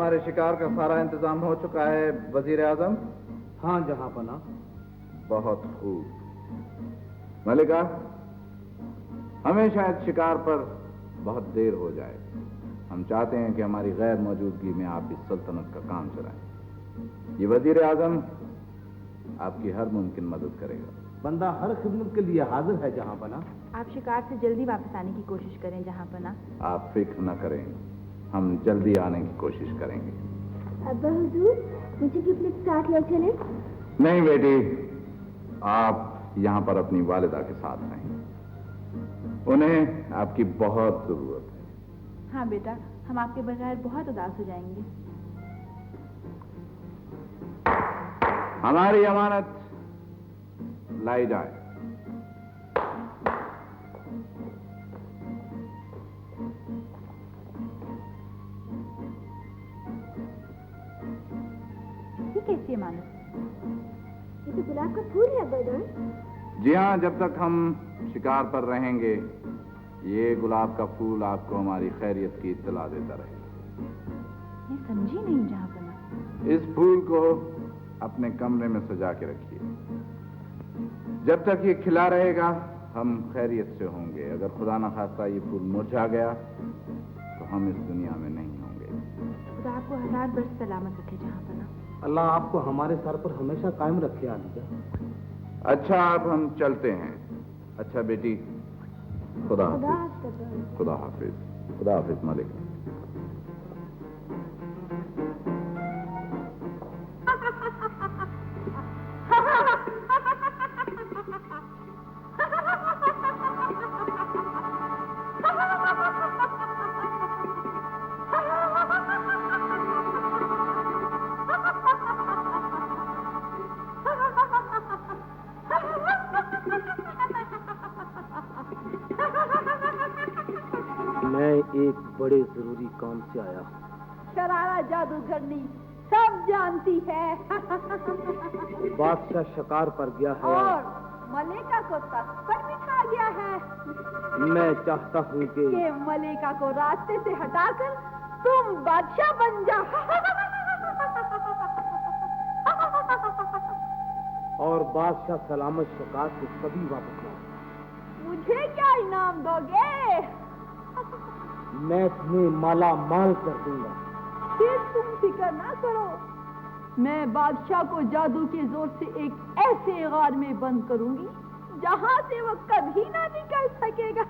ہمارے شکار کا سارا انتظام ہو چکا ہے وزیر اعظم؟ ہاں جہاں پناہ. بہت خوب. ملکہ، ہمیں شاید شکار پر بہت دیر ہو جائے. ہم چاہتے ہیں کہ ہماری غیر موجودگی میں آپ اس سلطنت کا کام چلائیں. یہ وزیر اعظم آپ کی ہر ممکن مدد کرے گا. بندہ ہر خدمت کے لیے حاضر ہے جہاں پناہ. آپ شکار سے جلدی واپس آنے کی کوشش کریں جہاں پناہ. آپ فکر نہ کریں، ہم جلدی آنے کی کوشش کریں گے. ابا حضور، مجھے بھی اپنے ساتھ لے چلیں. نہیں بیٹی، آپ یہاں پر اپنی والدہ کے ساتھ رہیں. انہیں آپ کی بہت ضرورت ہے. ہاں بیٹا، ہم آپ کے بغیر بہت اداس ہو جائیں گے. ہماری امانت لائی جائے. یہ کیسی امانت؟ یہ تو گلاب کا پھول ہے ابا جان. جی ہاں، جب تک ہم شکار پر رہیں گے یہ گلاب کا پھول آپ کو ہماری خیریت کی اطلاع دیتا رہے گا. میں سمجھی نہیں جہاں پناہ. اس پھول کو اپنے کمرے میں سجا کے رکھیے. جب تک یہ کھلا رہے گا ہم خیریت سے ہوں گے. اگر خدا نخواستہ یہ پھول مرجھا گیا تو ہم اس دنیا میں نہیں ہوں گے. خدا آپ کو 1000 برس سلامت رکھے جہاں پناہ. اللہ آپ کو ہمارے سر پر ہمیشہ قائم رکھے عالیہ. اچھا، اب ہم چلتے ہیں. اچھا بیٹی، خدا حافظ. خدا حافظ. خدا حافظ ملک. میں ایک بڑے ضروری کام سے آیا ہوں. شرارہ جادوگرنی سب جانتی ہے. بادشاہ شکار پر گیا ہے اور ملیکا کو تخت پر بٹھا گیا ہے. میں چاہتا ہوں کہ ملیکا کو راستے سے ہٹا کر تم بادشاہ بن جا. اور بادشاہ سلامت شکار سے کبھی واپس نہ. مجھے کیا انعام دو گے؟ میں تمہیں مالا مال کر دوں گا. پھر تم فکر نہ کرو، میں بادشاہ کو جادو کے زور سے ایک ایسے غار میں بند کروں گی جہاں سے وہ کبھی نہ نکل سکے گا.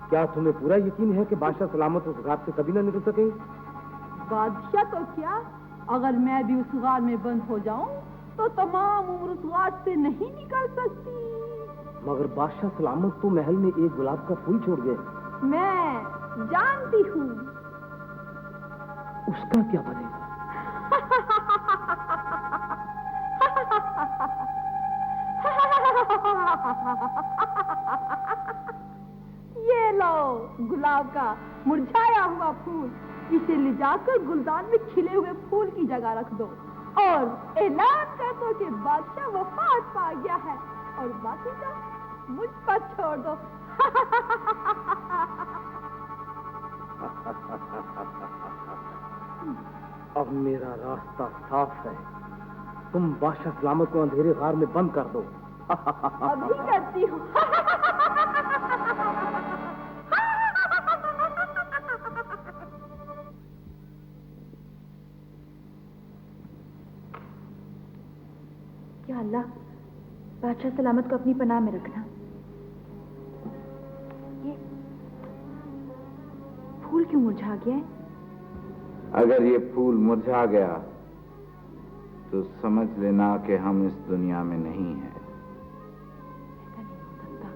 کیا تمہیں پورا یقین ہے کہ بادشاہ سلامت اس غار سے کبھی نہ نکل سکیں گے؟ بادشاہ تو کیا، اگر میں بھی اس غار میں بند ہو جاؤں تو تمام عمر اس غار سے نہیں نکل سکتی. مگر بادشاہ سلامت تو محل میں ایک گلاب کا پھول چھوڑ گئے. میں جانتی ہوں. اس کا کیا بنے گا؟ یہ لو گلاب کا مرجھایا ہوا پھول. اسے لے جا کر گلدان میں کھلے ہوئے پھول کی جگہ رکھ دو اور اعلان کر دو کہ بادشاہ وفات پا گیا ہے اور باقی کا مجھ پر چھوڑ دو. اب میرا راستہ صاف ہے. تم بادشاہ سلامت کو اندھیرے غار میں بند کر دو. ابھی کرتی ہوں. یا اللہ، بادشاہ سلامت کو اپنی پناہ میں رکھنا. یہ پھول کیوں مرجھا گیا ہے؟ اگر یہ پھول مرجھا گیا تو سمجھ لینا کہ ہم اس دنیا میں نہیں ہیں. ایسا نہیں ہو سکتا.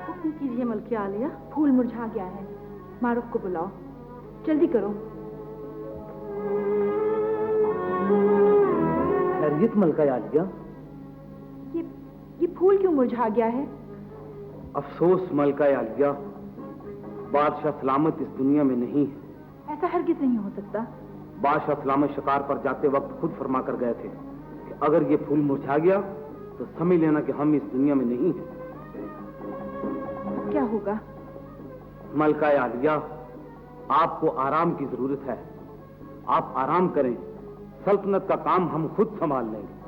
حکم کیجیے ملکہ عالیہ، پھول مرجھا گیا ہے. معروف کو بلاؤ، جلدی کرو. خیریت ملکہ عالیہ؟ یہ پھول کیوں مرجھا گیا ہے؟ افسوس ملکہ عالیہ، بادشاہ سلامت اس دنیا میں نہیں ہے. ایسا ہرگز نہیں ہو سکتا. بادشاہ سلامت شکار پر جاتے وقت خود فرما کر گئے تھے کہ اگر یہ پھول مرجھا گیا تو سمجھ لینا کہ ہم اس دنیا میں نہیں ہیں. کیا ہوگا؟ ملکہ عالیہ، آپ کو آرام کی ضرورت ہے، آپ آرام کریں، سلطنت کا کام ہم خود سنبھال لیں گے۔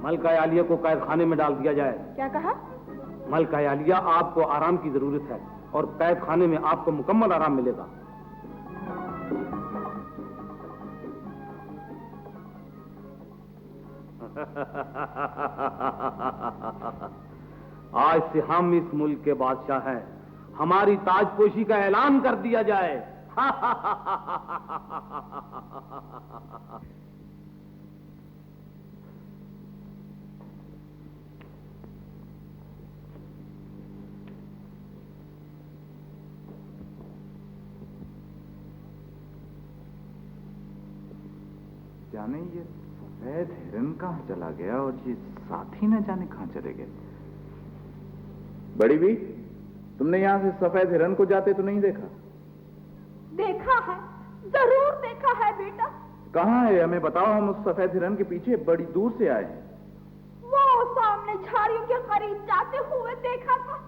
ملکہ عالیہ کو قید خانے میں ڈال دیا جائے۔ کیا کہا؟ ملکہ عالیہ، آپ کو آرام کی ضرورت ہے اور قید خانے میں آپ کو مکمل آرام ملے گا۔ آج سے ہم اس ملک کے بادشاہ ہیں، ہماری تاج پوشی کا اعلان کر دیا جائے۔ جانے یہ سفید ہرن کہاں چلا گیا اور یہ ساتھی نہ جانے کہاں چلے گئے۔ بڑی بھی، تم نے یہاں سے سفید ہرن کو جاتے تو نہیں دیکھا؟ دیکھا ہے، ضرور دیکھا ہے بیٹا۔ کہاں ہے ہمیں بتاؤ، ہم اس سفید ہرن کے پیچھے بڑی دور سے آئے ہیں۔ وہ سامنے جھاڑیوں کے قریب جاتے ہوئے دیکھا تھا۔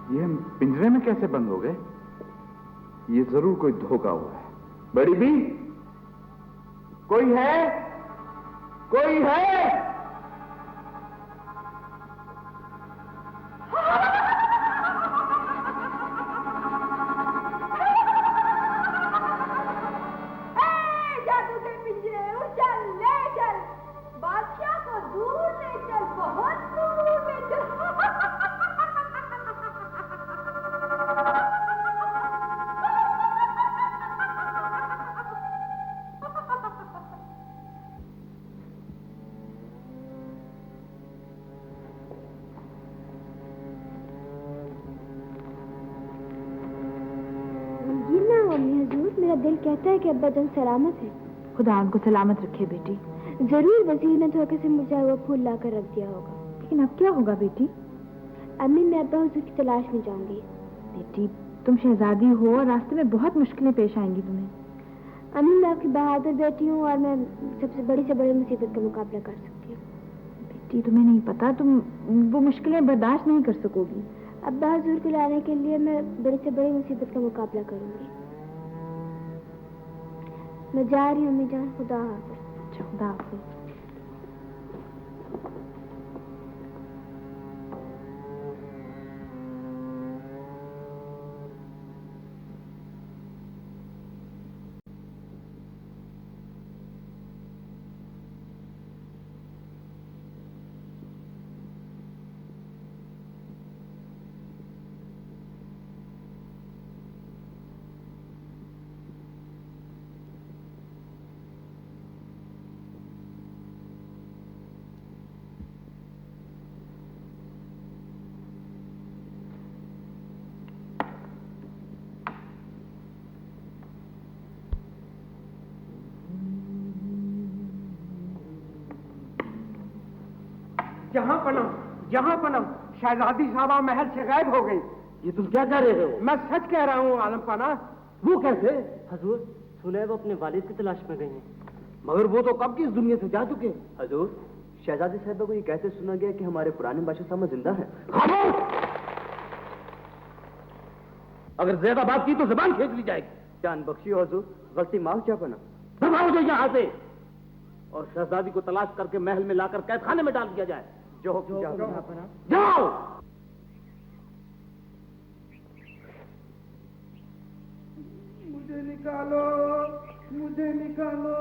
یہ ہم پنجرے میں کیسے بند ہو گئے؟ یہ ضرور کوئی دھوکہ ہوا ہے۔ بڑی بھی، کوئی ہے؟ کوئی ہے؟ جادو کے پنجرے، اچل لے چل، بادشاہ کو دور لے چل، بہت دور لے چل۔ میرا دل کہتا ہے کہ ابا جان سلامت ہے۔ خدا ان کو سلامت رکھے بیٹی۔ ضرور وزیر نے دھوکے سے مرجھا ہوا پھول لا کر رکھ دیا ہوگا۔ لیکن اب کیا ہوگا بیٹی؟ امی، میں ابا حضور کی تلاش میں جاؤں گی۔ بیٹی، تم شہزادی ہو اور راستے میں بہت مشکلیں پیش آئیں گی تمہیں۔ امی، میں آپ کی بہادر بیٹی ہوں اور میں سب سے بڑی مصیبت کا مقابلہ کر سکتی ہوں۔ بیٹی، تمہیں نہیں پتا، تم وہ مشکلیں برداشت نہیں کر سکو گی۔ ابا حضور کو لانے کے لیے میں بڑی سے بڑی مصیبت کا مقابلہ کروں گی۔ میں جا رہی ہوں امی جان، خدا حافظ۔ اچھا، خدا حافظ۔ جہاں پنم شہزادی صاحبہ محل سے غائب ہو گئی۔ یہ تم کیا کہہ رہے ہو؟ میں سچ کہہ رہا ہوں عالم پانا۔ وہ کیسے؟ حضور، سنا ہے وہ اپنے والد کی تلاش میں گئی ہیں۔ مگر وہ تو کب کی اس دنیا سے جا چکے۔ حضور، شہزادی صاحبہ کو یہ کہتے سنا گیا کہ ہمارے پرانے بادشاہ صاحب زندہ ہیں۔ اگر زیادہ بات کی تو زبان کھینچ لی جائے گی۔ جان بخشی ہو حضور، غلطی معاف کیا پنا۔ دباؤ جو یہاں سے، اور شہزادی کو تلاش کر کے محل میں لا کر قید خانے میں ڈال دیا جائے۔ جاؤ۔ مجھے نکالو، مجھے نکالو۔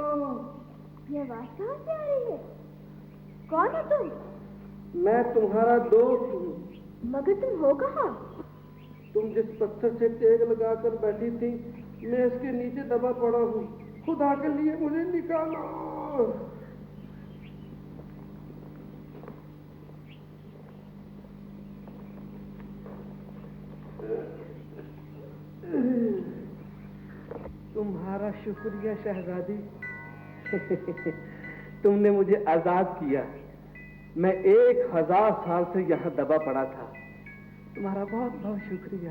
یہ آواز کہاں سے آ رہی ہے؟ کون ہے تم؟ میں تمہارا دوست ہوں۔ مگر تم ہو کہاں؟ تم جس پتھر سے ٹیک لگا کر بیٹھی تھی، میں اس کے نیچے دبا پڑا ہوں۔ خدا کے لیے مجھے نکالو۔ تمہارا شکریہ شہزادی، تم نے مجھے آزاد کیا۔ میں 1000 سال سے یہاں دبا پڑا تھا۔ تمہارا بہت بہت شکریہ۔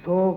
100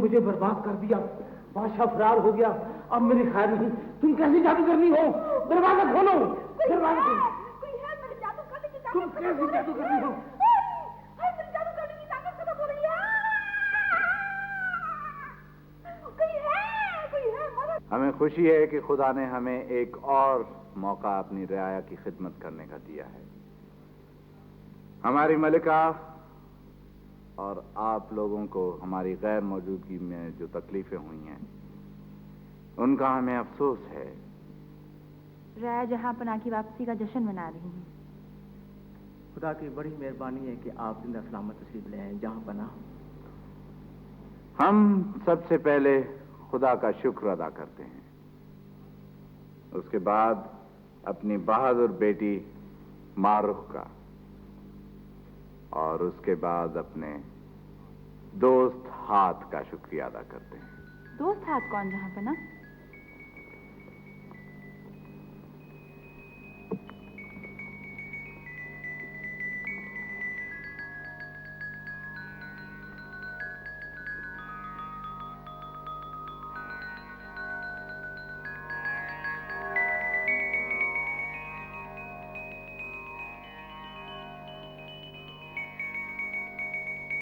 مجھے برباد کر دیا، بادشاہ فرار ہو گیا، اب میری خیر نہیں، تم کیسی جادو کرنی ہو؟ دروازہ کھولو، دروازہ کھولو، کوئی ہے میرے جادو کرنے کی تم کیسی جادو کرنی ہو؟ میرے جادو کرنے کی طاقت ختم ہو رہی ہے، کوئی ہے مدد۔ ہمیں خوشی ہے کہ خدا نے ہمیں ایک اور موقع اپنی رعایا کی خدمت کرنے کا دیا ہے۔ ہماری ملکہ اور آپ لوگوں کو ہماری غیر موجودگی میں جو تکلیفیں ہوئی ہیں ان کا ہمیں افسوس ہے۔ رعایا جہاں پناہ کی واپسی کا جشن منا رہی ہیں۔ خدا کی بڑی مہربانی ہے کہ آپ زندہ سلامت تشریف لے آئیں جہاں پناہ۔ ہم سب سے پہلے خدا کا شکر ادا کرتے ہیں، اس کے بعد اپنی بہادر بیٹی مارخ کا، اور اس کے بعد اپنے دوست ہاتھ کا شکریہ ادا کرتے ہیں۔ دوست ہاتھ کون جہاں پناہ؟